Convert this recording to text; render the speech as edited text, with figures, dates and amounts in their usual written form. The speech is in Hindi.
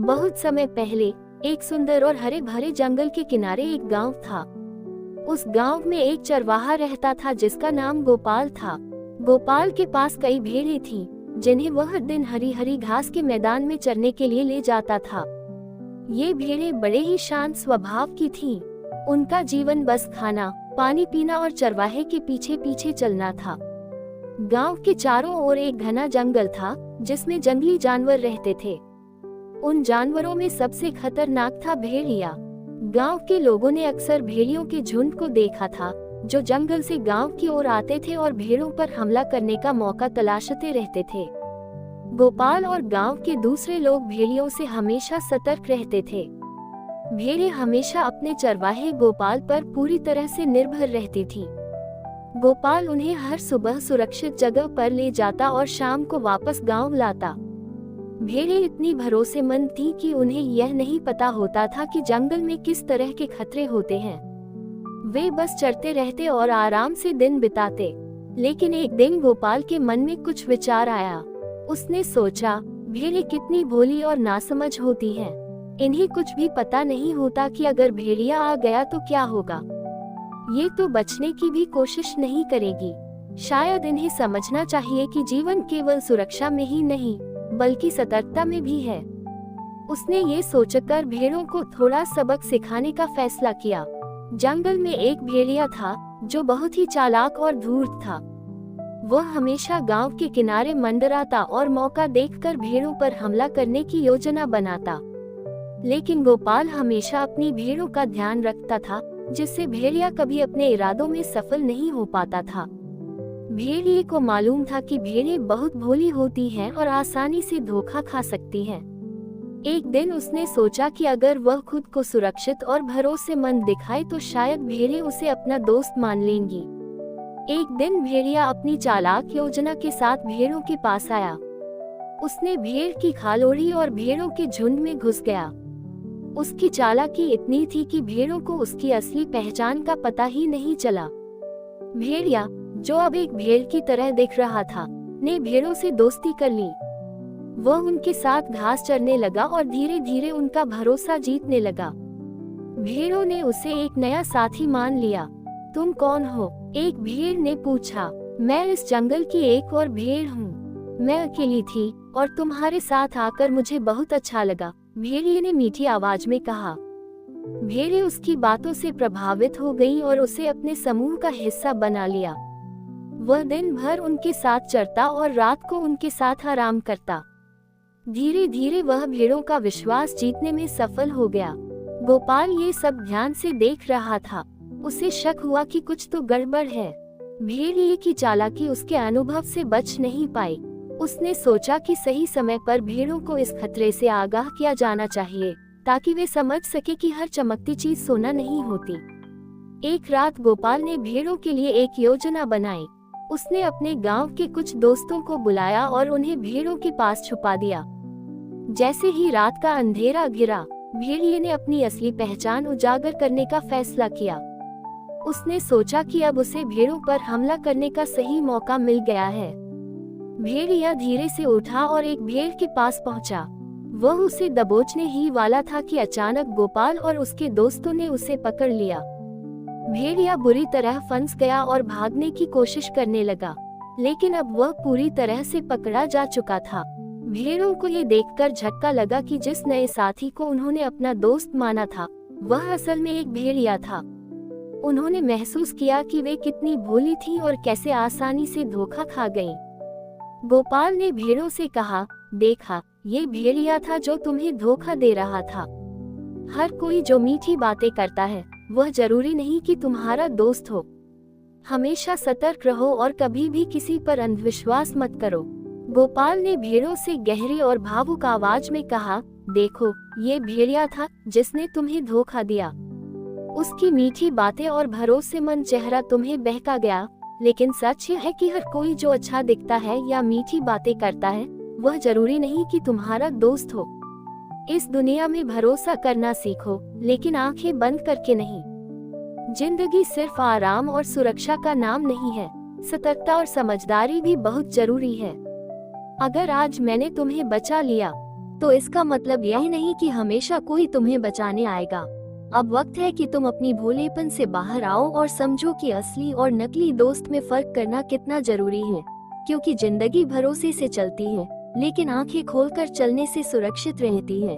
बहुत समय पहले एक सुंदर और हरे भरे जंगल के किनारे एक गांव था। उस गांव में एक चरवाहा रहता था जिसका नाम गोपाल था। गोपाल के पास कई भेड़ें थीं, जिन्हें वह दिन हरी हरी घास के मैदान में चरने के लिए ले जाता था। ये भेड़ें बड़े ही शांत स्वभाव की थीं। उनका जीवन बस खाना, पानी पीना और चरवाहे के पीछे पीछे चलना था। गांव के चारों ओर एक घना जंगल था जिसमें जंगली जानवर रहते थे। उन जानवरों में सबसे खतरनाक था भेड़िया। गांव के लोगों ने अक्सर भेड़ियों के झुंड को देखा था जो जंगल से गांव की ओर आते थे और भेड़ों पर हमला करने का मौका तलाशते रहते थे। गोपाल और गांव के दूसरे लोग भेड़ियों से हमेशा सतर्क रहते थे। भेड़ें हमेशा अपने चरवाहे गोपाल पर पूरी तरह से निर्भर रहती थीं। गोपाल उन्हें हर सुबह सुरक्षित जगह पर ले जाता और शाम को वापस गांव लाता। भेड़ें इतनी भरोसेमंद थीं कि उन्हें यह नहीं पता होता था कि जंगल में किस तरह के खतरे होते हैं। वे बस चरते रहते और आराम से दिन बिताते। लेकिन एक दिन गोपाल के मन में कुछ विचार आया। उसने सोचा, भेड़ें कितनी भोली और नासमझ होती हैं। इन्हें कुछ भी पता नहीं होता कि अगर भेड़िया आ गया तो क्या होगा। ये तो बचने की भी कोशिश नहीं करेगी। शायद इन्हें समझना चाहिए कि जीवन केवल सुरक्षा में ही नहीं बल्कि सतर्कता में भी है। उसने ये सोचकर भेड़ों को थोड़ा सबक सिखाने का फैसला किया। जंगल में एक भेड़िया था जो बहुत ही चालाक और धूर्त था। वह हमेशा गांव के किनारे मंडराता और मौका देखकर भेड़ों पर हमला करने की योजना बनाता। लेकिन गोपाल हमेशा अपनी भेड़ों का ध्यान रखता था, जिससे भेड़िया कभी अपने इरादों में सफल नहीं हो पाता था। भेड़िए को मालूम था कि भेड़ें बहुत भोली होती हैं और आसानी से धोखा खा सकती हैं। एक दिन उसने सोचा कि अगर वह खुद को सुरक्षित और भरोसेमंद दिखाए तो शायद भेड़ें उसे अपना दोस्त मान लेंगी। एक दिन भेड़िया अपनी चालाक योजना के साथ भेड़ों के पास आया। उसने भेड़ की खाल ओढ़ी और भेड़ों के झुंड में घुस गया। उसकी चालाकी इतनी थी कि भेड़ों को उसकी असली पहचान का पता ही नहीं चला। भेड़िया, जो अब एक भेड़ की तरह दिख रहा था, ने भेड़ों से दोस्ती कर ली। वह उनके साथ घास चरने लगा और धीरे धीरे उनका भरोसा जीतने लगा। भेड़ों ने उसे एक नया साथी मान लिया। तुम कौन हो? एक भेड़ ने पूछा। मैं इस जंगल की एक और भेड़ हूँ। मैं अकेली थी और तुम्हारे साथ आकर मुझे बहुत अच्छा लगा, भेड़िए ने मीठी आवाज में कहा। भेड़ें उसकी बातों से प्रभावित हो गईं और उसे अपने समूह का हिस्सा बना लिया। वह दिन भर उनके साथ चरता और रात को उनके साथ आराम करता। धीरे धीरे वह भेड़ों का विश्वास जीतने में सफल हो गया। गोपाल ये सब ध्यान से देख रहा था। उसे शक हुआ कि कुछ तो गड़बड़ है। भेड़िए की चालाकी उसके अनुभव से बच नहीं पाई। उसने सोचा कि सही समय पर भेड़ों को इस खतरे से आगाह किया जाना चाहिए ताकि वे समझ सके कि हर चमकती चीज सोना नहीं होती। एक रात गोपाल ने भेड़ों के लिए एक योजना बनाई। उसने अपने गांव के कुछ दोस्तों को बुलाया और उन्हें भेड़ों के पास छुपा दिया। जैसे ही रात का अंधेरा घिरा, भेड़िए ने अपनी असली पहचान उजागर करने का फैसला किया। उसने सोचा कि अब उसे भेड़ों पर हमला करने का सही मौका मिल गया है। भेड़िया धीरे से उठा और एक भेड़ के पास पहुंचा। वह उसे दबोचने ही वाला था कि अचानक गोपाल और उसके दोस्तों ने उसे पकड़ लिया। भेड़िया बुरी तरह फंस गया और भागने की कोशिश करने लगा, लेकिन अब वह पूरी तरह से पकड़ा जा चुका था। भेड़ों को ये देखकर झटका लगा कि जिस नए साथी को उन्होंने अपना दोस्त माना था, वह असल में एक भेड़िया था। उन्होंने महसूस किया कि वे कितनी भोली थीं और कैसे आसानी से धोखा खा गईं। गोपाल ने भेड़ों से कहा, देखा, ये भेड़िया था जो तुम्हें धोखा दे रहा था। हर कोई जो मीठी बातें करता है वह जरूरी नहीं कि तुम्हारा दोस्त हो। हमेशा सतर्क रहो और कभी भी किसी पर अंधविश्वास मत करो। गोपाल ने भेड़ों से गहरी और भावुक आवाज में कहा, देखो, ये भेड़िया था जिसने तुम्हें धोखा दिया। उसकी मीठी बातें और भरोसेमंद चेहरा तुम्हें बहका गया, लेकिन सच है कि हर कोई जो अच्छा दिखता है या मीठी बातें करता है वह जरूरी नहीं कि तुम्हारा दोस्त हो। इस दुनिया में भरोसा करना सीखो, लेकिन आंखें बंद करके नहीं। जिंदगी सिर्फ आराम और सुरक्षा का नाम नहीं है, सतर्कता और समझदारी भी बहुत जरूरी है। अगर आज मैंने तुम्हें बचा लिया तो इसका मतलब यह नहीं कि हमेशा कोई तुम्हें बचाने आएगा। अब वक्त है कि तुम अपनी भोलेपन से बाहर आओ और समझो कि असली और नकली दोस्त में फर्क करना कितना जरूरी है, क्योंकि जिंदगी भरोसे से चलती है, लेकिन आंखें खोलकर चलने से सुरक्षित रहती है।